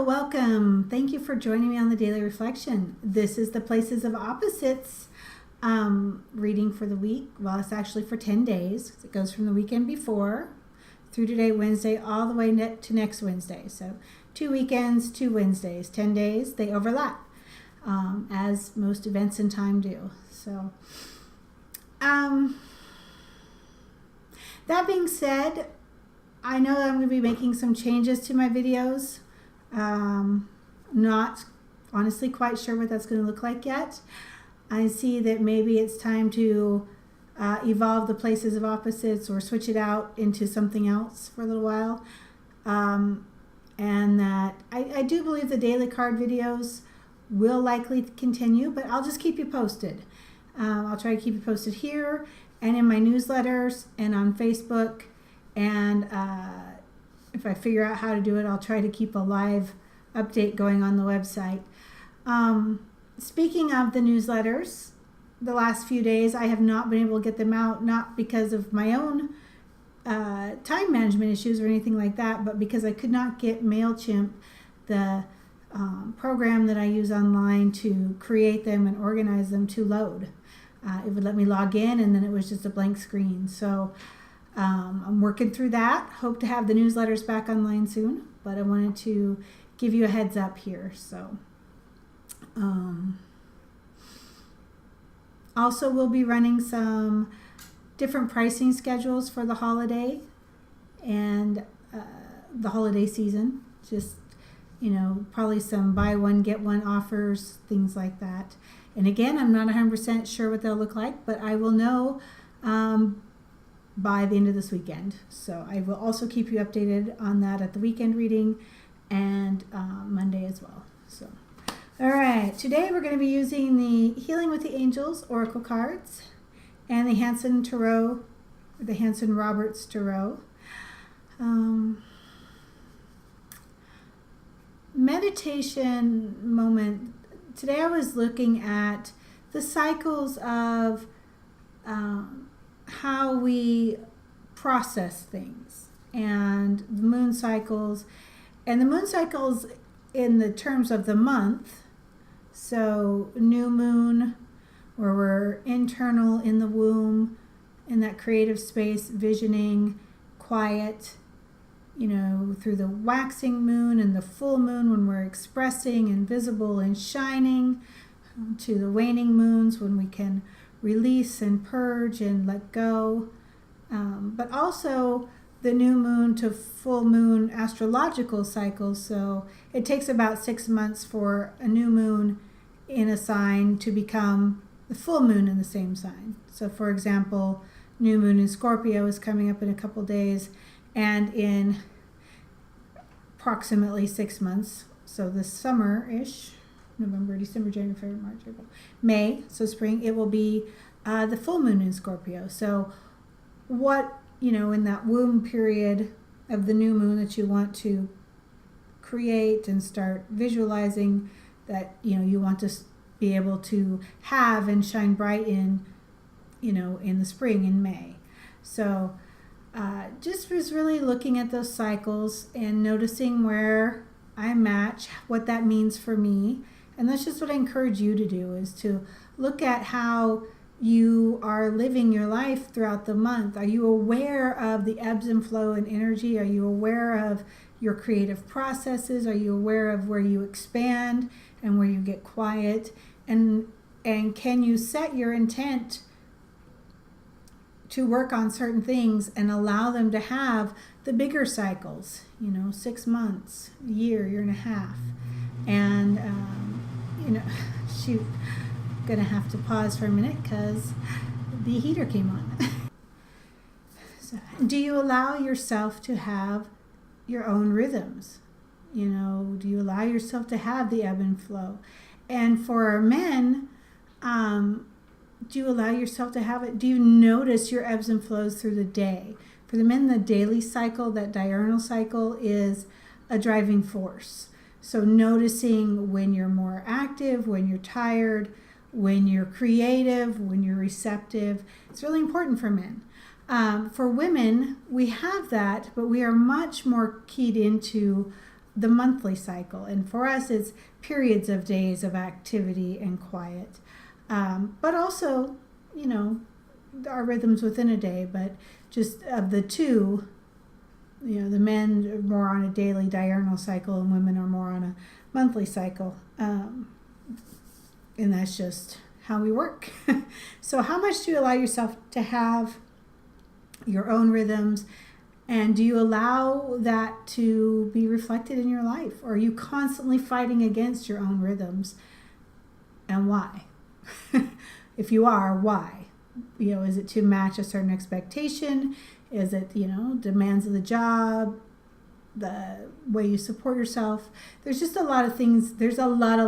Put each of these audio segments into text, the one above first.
Hello, welcome. Thank you for joining me on the Daily Reflection. This is the Places of Opposites reading for the week. Well, it's actually for 10 days. It goes from the weekend before through today, Wednesday, all the way to next Wednesday. So 2 weekends, 2 Wednesdays, 10 days. They overlap, as most events in time do. So that being said, I know that I'm going to be making some changes to my videos. Not honestly quite sure what that's going to look like yet. I see that maybe it's time to evolve the Places of Opposites or switch it out into something else for a little while. And that I do believe the daily card videos will likely continue, but I'll just keep you posted. I'll try to keep you posted here and in my newsletters and on Facebook. And if I figure out how to do it, I'll try to keep a live update going on the website. Speaking of the newsletters, the last few days I have not been able to get them out, not because of my own time management issues or anything like that, but because I could not get MailChimp, the program that I use online to create them and organize them, to load. It would let me log in and then it was just a blank screen. So I'm working through that. Hope to have the newsletters back online soon, but I wanted to give you a heads up here. So also we'll be running some different pricing schedules for the holiday and the holiday season. Just, probably some buy one get one offers, things like that. And again, I'm not 100% sure what they'll look like, but I will know by the end of this weekend. So I will also keep you updated on that at the weekend reading and Monday as well. So, all right, today we're going to be using the Healing with the Angels Oracle cards and the Hanson-Roberts Tarot. Meditation moment. Today I was looking at the cycles of how we process things and the moon cycles. And the moon cycles in the terms of the month. So new moon, where we're internal in the womb, in that creative space, visioning, quiet, through the waxing moon and the full moon when we're expressing and visible and shining, to the waning moons when we can release and purge and let go. But also the new moon to full moon astrological cycles. So it takes about 6 months for a new moon in a sign to become the full moon in the same sign. So for example, new moon in Scorpio is coming up in a couple days, and in approximately 6 months, so this summer-ish, November, December, January, February, March, April, May, so spring, it will be the full moon in Scorpio. So what, in that womb period of the new moon that you want to create and start visualizing that, you want to be able to have and shine bright in, in the spring, in May. So just was really looking at those cycles and noticing where I match, what that means for me. And that's just what I encourage you to do, is to look at how you are living your life throughout the month. Are you aware of the ebbs and flow in energy? Are you aware of your creative processes? Are you aware of where you expand and where you get quiet? And can you set your intent to work on certain things and allow them to have the bigger cycles, 6 months, a year, year and a half. And, shoot, I'm going to have to pause for a minute because the heater came on. So, do you allow yourself to have your own rhythms? Do you allow yourself to have the ebb and flow? And for men, do you allow yourself to have it? Do you notice your ebbs and flows through the day? For the men, the daily cycle, that diurnal cycle, is a driving force. So noticing when you're more active, when you're tired, when you're creative, when you're receptive. It's really important for men. For women, we have that, but we are much more keyed into the monthly cycle. And for us, it's periods of days of activity and quiet. But also, our rhythms within a day, but just of the two, the men are more on a daily diurnal cycle and women are more on a monthly cycle. And that's just how we work. So how much do you allow yourself to have your own rhythms? And do you allow that to be reflected in your life? Or are you constantly fighting against your own rhythms? And why? If you are, why? Is it to match a certain expectation? Is it, demands of the job, the way you support yourself? There's just a lot of things. There's a lot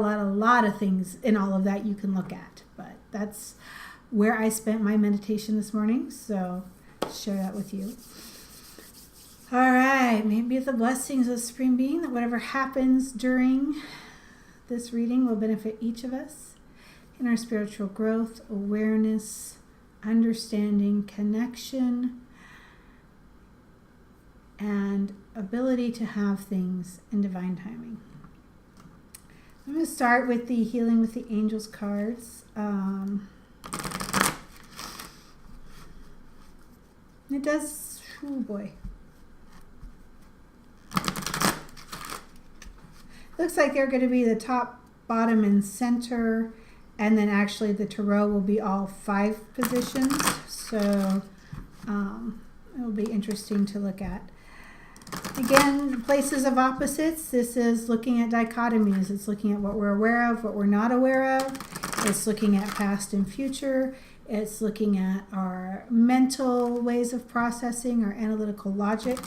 of things in all of that you can look at. But that's where I spent my meditation this morning. So share that with you. All right. Maybe the blessings of Supreme Being, that whatever happens during this reading will benefit each of us in our spiritual growth, awareness, understanding, connection, and ability to have things in divine timing. I'm going to start with the Healing with the Angels cards. It does, oh boy. Looks like they're going to be the top, bottom, and center. And then actually the tarot will be all 5 positions. So it'll be interesting to look at. Again, places of opposites. This is looking at dichotomies. It's looking at what we're aware of, what we're not aware of. It's looking at past and future. It's looking at our mental ways of processing, our analytical logic,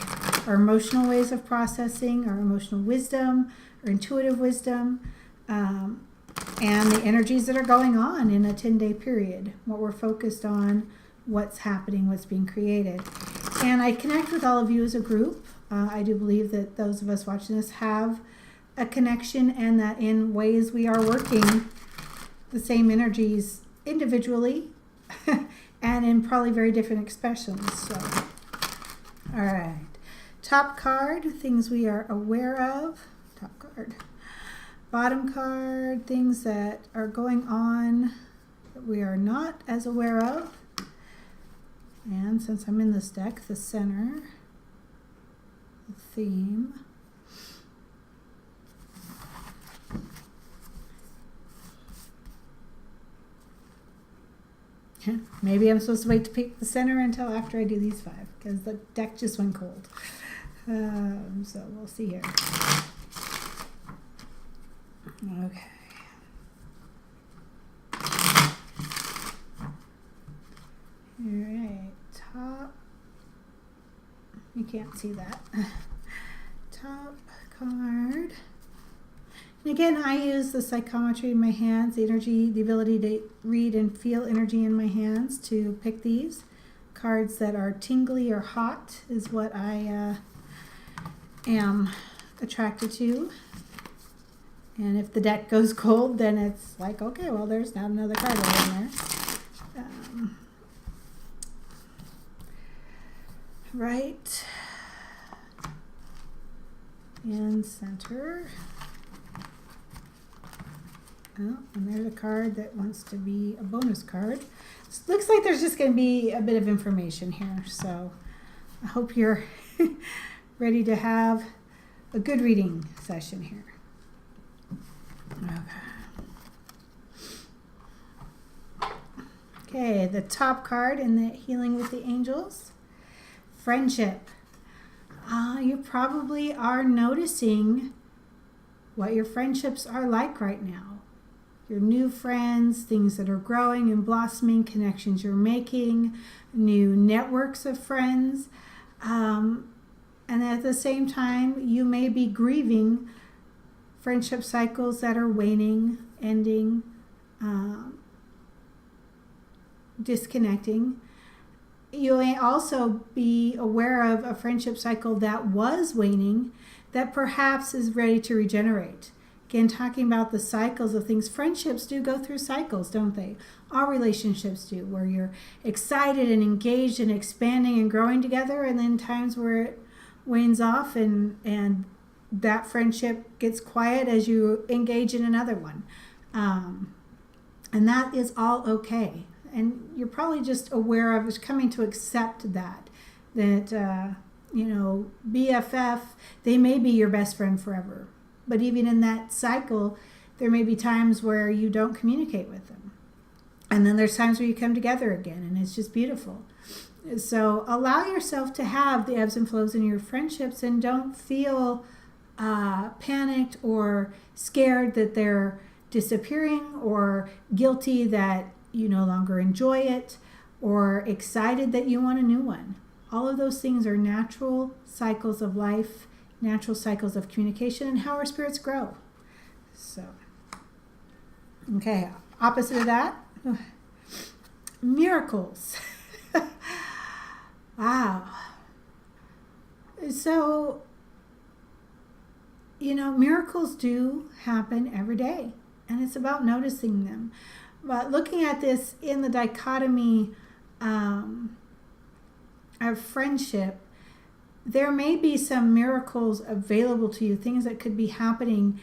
our emotional ways of processing, our emotional wisdom, our intuitive wisdom, and the energies that are going on in a 10-day period, what we're focused on, what's happening, what's being created. And I connect with all of you as a group. I do believe that those of us watching this have a connection, and that in ways we are working the same energies individually and in probably very different expressions. So, all right. Top card, things we are aware of. Top card. Bottom card, things that are going on that we are not as aware of. And since I'm in this deck, the center, the theme. Maybe I'm supposed to wait to pick the center until after I do these 5, because the deck just went cold. So we'll see here. Okay. All right, top. You can't see that. Top card. And again, I use the psychometry in my hands, the energy, the ability to read and feel energy in my hands to pick these. Cards that are tingly or hot is what I am attracted to. And if the deck goes cold, then it's like, okay, well, there's not another card over in there. Right. And center. Oh, and there's a card that wants to be a bonus card. It looks like there's just going to be a bit of information here. So I hope you're ready to have a good reading session here. Okay, the top card in the Healing with the Angels, friendship. You probably are noticing what your friendships are like right now. Your new friends, things that are growing and blossoming, connections you're making, new networks of friends. And at the same time, you may be grieving friendship cycles that are waning, ending, disconnecting. You may also be aware of a friendship cycle that was waning that perhaps is ready to regenerate. Again, talking about the cycles of things. Friendships do go through cycles, don't they? All relationships do, where you're excited and engaged and expanding and growing together, and then times where it wanes off and that friendship gets quiet as you engage in another one. And that is all okay. And you're probably just aware of, is coming to accept that BFF, they may be your best friend forever. But even in that cycle, there may be times where you don't communicate with them. And then there's times where you come together again, and it's just beautiful. So allow yourself to have the ebbs and flows in your friendships, and don't feel panicked or scared that they're disappearing, or guilty that you no longer enjoy it, or excited that you want a new one. All of those things are natural cycles of life, natural cycles of communication, and how our spirits grow. So, okay, opposite of that, miracles. Wow. So, miracles do happen every day, and it's about noticing them. But looking at this in the dichotomy of friendship, there may be some miracles available to you, things that could be happening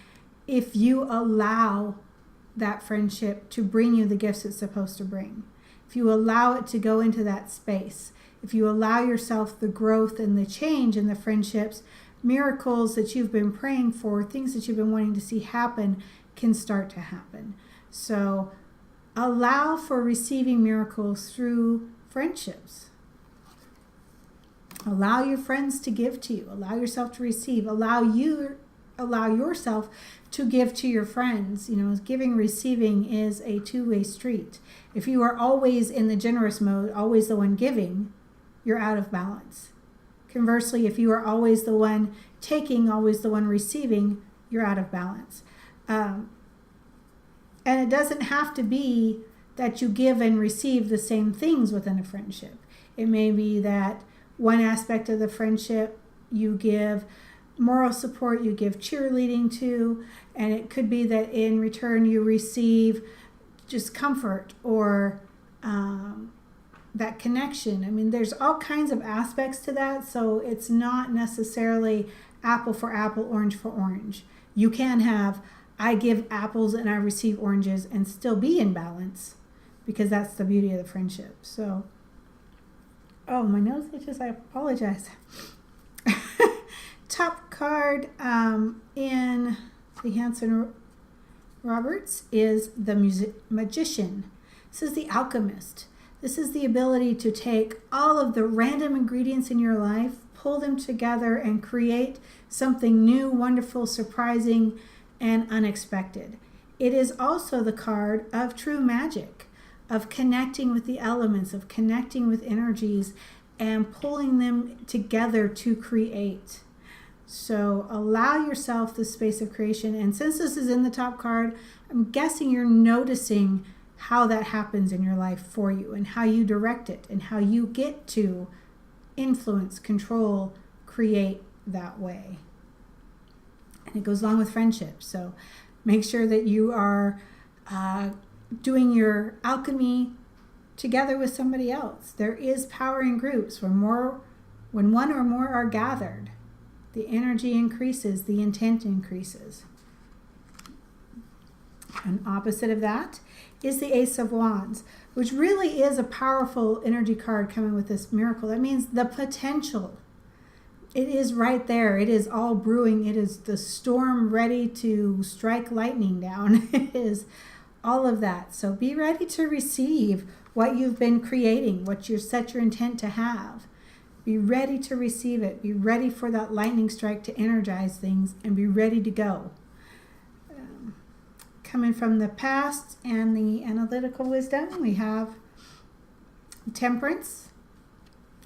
if you allow that friendship to bring you the gifts it's supposed to bring. If you allow it to go into that space, if you allow yourself the growth and the change in the friendships, miracles that you've been praying for, things that you've been wanting to see happen, can start to happen. So allow for receiving miracles through friendships. Allow your friends to give to you. Allow yourself to receive. Allow yourself to give to your friends. Giving, receiving is a two-way street. If you are always in the generous mode, always the one giving, you're out of balance. Conversely, if you are always the one taking, always the one receiving, you're out of balance. And it doesn't have to be that you give and receive the same things within a friendship. It may be that one aspect of the friendship you give moral support, you give cheerleading to, and it could be that in return you receive just comfort or that connection. I mean, there's all kinds of aspects to that, so it's not necessarily apple for apple, orange for orange. You can have, I give apples and I receive oranges, and still be in balance, because that's the beauty of the friendship. So, oh, my nose itches, I apologize. Top card in the Hanson-Roberts is the Magician. This is the Alchemist. This is the ability to take all of the random ingredients in your life, pull them together, and create something new, wonderful, surprising, and unexpected. It is also the card of true magic, of connecting with the elements, of connecting with energies, and pulling them together to create. So allow yourself the space of creation. And since this is in the top card, I'm guessing you're noticing how that happens in your life for you, and how you direct it, and how you get to influence, control, create that way. And it goes along with friendship. So make sure that you are doing your alchemy together with somebody else. There is power in groups. When one or more are gathered, the energy increases, the intent increases. And opposite of that is the Ace of Wands, which really is a powerful energy card coming with this miracle. That means the potential. It is right there. It is all brewing. It is the storm ready to strike lightning down. It is all of that. So be ready to receive what you've been creating, what you set your intent to have. Be ready to receive it. Be ready for that lightning strike to energize things, and be ready to go. Coming from the past and the analytical wisdom, we have Temperance.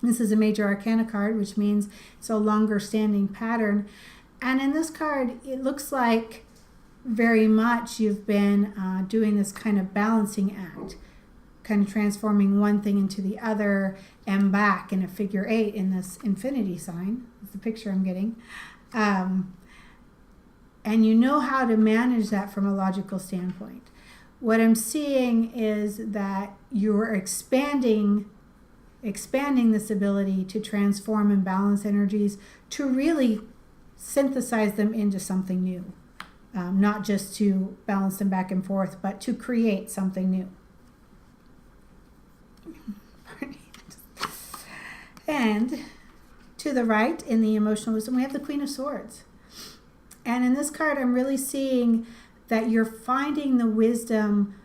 This is a major arcana card, which means it's a longer standing pattern. And in this card, it looks like very much you've been doing this kind of balancing act, kind of transforming one thing into the other and back in a figure 8 in this infinity sign. That's the picture I'm getting. And you know how to manage that from a logical standpoint. What I'm seeing is that you're expanding this ability to transform and balance energies to really synthesize them into something new. Not just to balance them back and forth, but to create something new. And to the right, in the emotional wisdom, we have the Queen of Swords. And in this card, I'm really seeing that you're finding the wisdom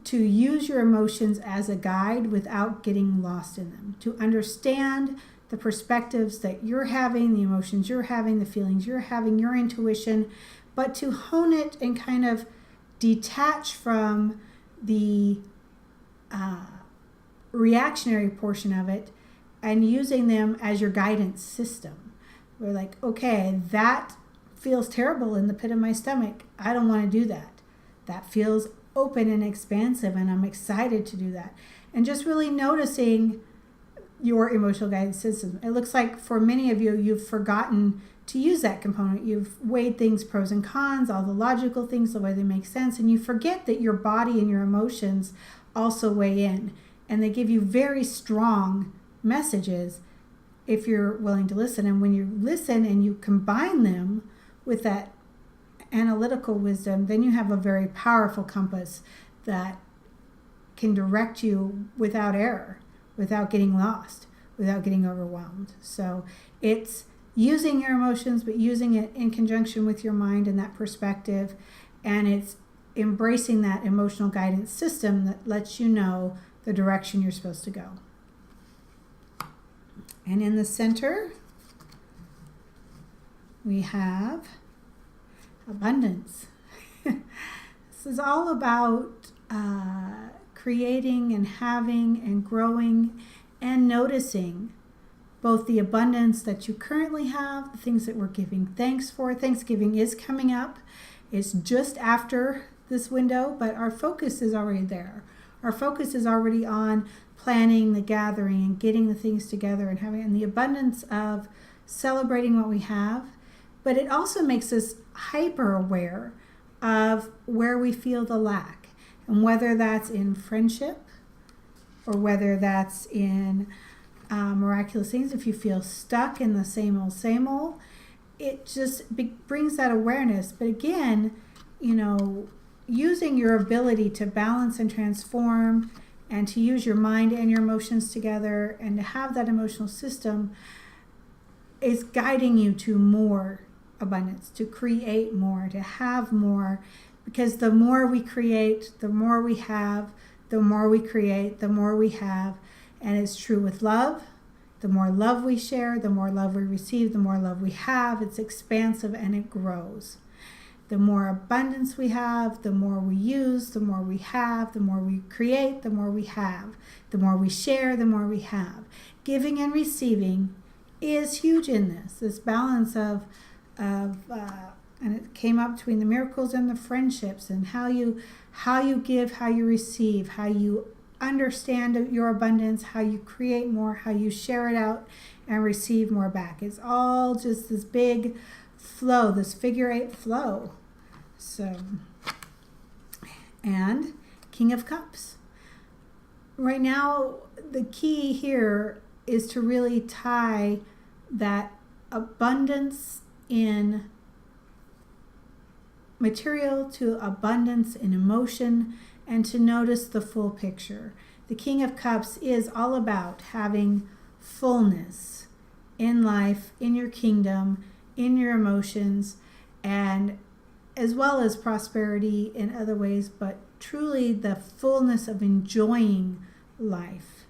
to use your emotions as a guide without getting lost in them, to understand the perspectives that you're having, the emotions you're having, the feelings you're having, your intuition, but to hone it and kind of detach from the reactionary portion of it and using them as your guidance system. We're like, okay, that feels terrible in the pit of my stomach. I don't want to do that. That feels open and expansive, and I'm excited to do that. And just really noticing your emotional guidance system. It looks like for many of you, you've forgotten to use that component. You've weighed things, pros and cons, all the logical things, the way they make sense, and you forget that your body and your emotions also weigh in, and they give you very strong messages if you're willing to listen. And when you listen and you combine them with that analytical wisdom, then you have a very powerful compass that can direct you without error, without getting lost, without getting overwhelmed. So it's using your emotions, but using it in conjunction with your mind and that perspective. And it's embracing that emotional guidance system that lets you know the direction you're supposed to go. And in the center, we have abundance. This is all about creating and having and growing and noticing both the abundance that you currently have, the things that we're giving thanks for. Thanksgiving is coming up. It's just after this window, but our focus is already there. Our focus is already on planning the gathering and getting the things together and having, and the abundance of celebrating what we have. But it also makes us hyper aware of where we feel the lack, and whether that's in friendship or whether that's in miraculous things. If you feel stuck in the same old, it just brings that awareness. But again, using your ability to balance and transform and to use your mind and your emotions together and to have that emotional system is guiding you to more abundance, to create more, to have more. Because the more we create, the more we have, the more we create, the more we have. And it's true with love. The more love we share, the more love we receive, the more love we have. It's expansive and it grows. The more abundance we have, the more we use, the more we have, the more we create, the more we have. The more we share, the more we have. Giving and receiving is huge in this balance of and it came up between the miracles and the friendships, and how you give, how you receive, how you understand your abundance, how you create more, how you share it out and receive more back. It's all just this big flow, this figure 8 flow. So, and King of Cups. Right now, the key here is to really tie that abundance in material to abundance in emotion, and to notice the full picture. The King of Cups is all about having fullness in life, in your kingdom, in your emotions, and as well as prosperity in other ways, but truly the fullness of enjoying life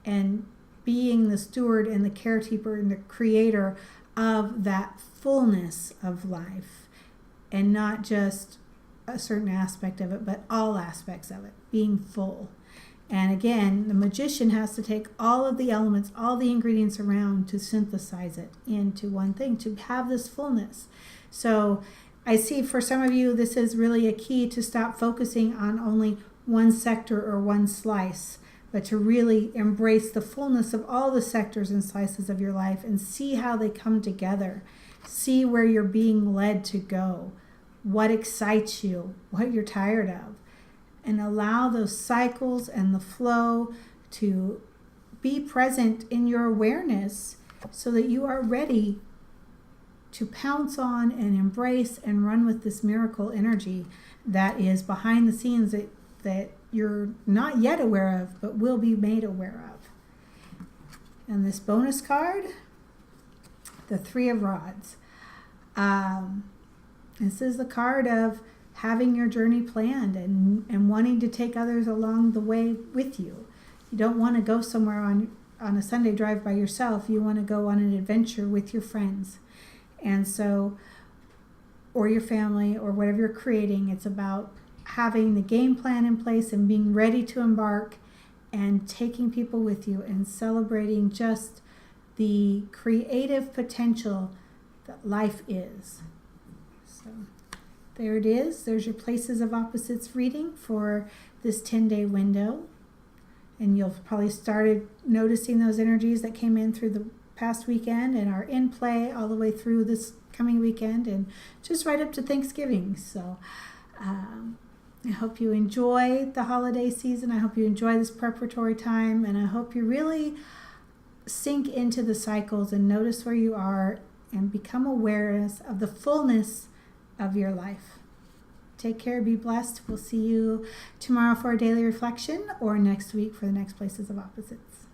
and being the steward and the caretaker and the creator of that fullness of life, and not just a certain aspect of it, but all aspects of it, being full. And again, the magician has to take all of the elements, all the ingredients around to synthesize it into one thing, to have this fullness. So I see for some of you, this is really a key to stop focusing on only one sector or one slice, but to really embrace the fullness of all the sectors and slices of your life and see how they come together. See where you're being led to go, what excites you, what you're tired of, and allow those cycles and the flow to be present in your awareness so that you are ready to pounce on and embrace and run with this miracle energy that is behind the scenes that you're not yet aware of, but will be made aware of. And this bonus card, the Three of Rods. This is the card of having your journey planned and wanting to take others along the way with you. You don't want to go somewhere on a Sunday drive by yourself. You want to go on an adventure with your friends. And so, or your family, or whatever you're creating, it's about having the game plan in place and being ready to embark and taking people with you and celebrating just the creative potential that life is. So there it is. There's your Places of Opposites reading for this 10-day window. And you'll probably started noticing those energies that came in through the past weekend and are in play all the way through this coming weekend and just right up to Thanksgiving. So I hope you enjoy the holiday season. I hope you enjoy this preparatory time, and I hope you really sink into the cycles and notice where you are and become aware of the fullness of your life. Take care, be blessed. We'll see you tomorrow for a daily reflection or next week for the next Places of Opposites.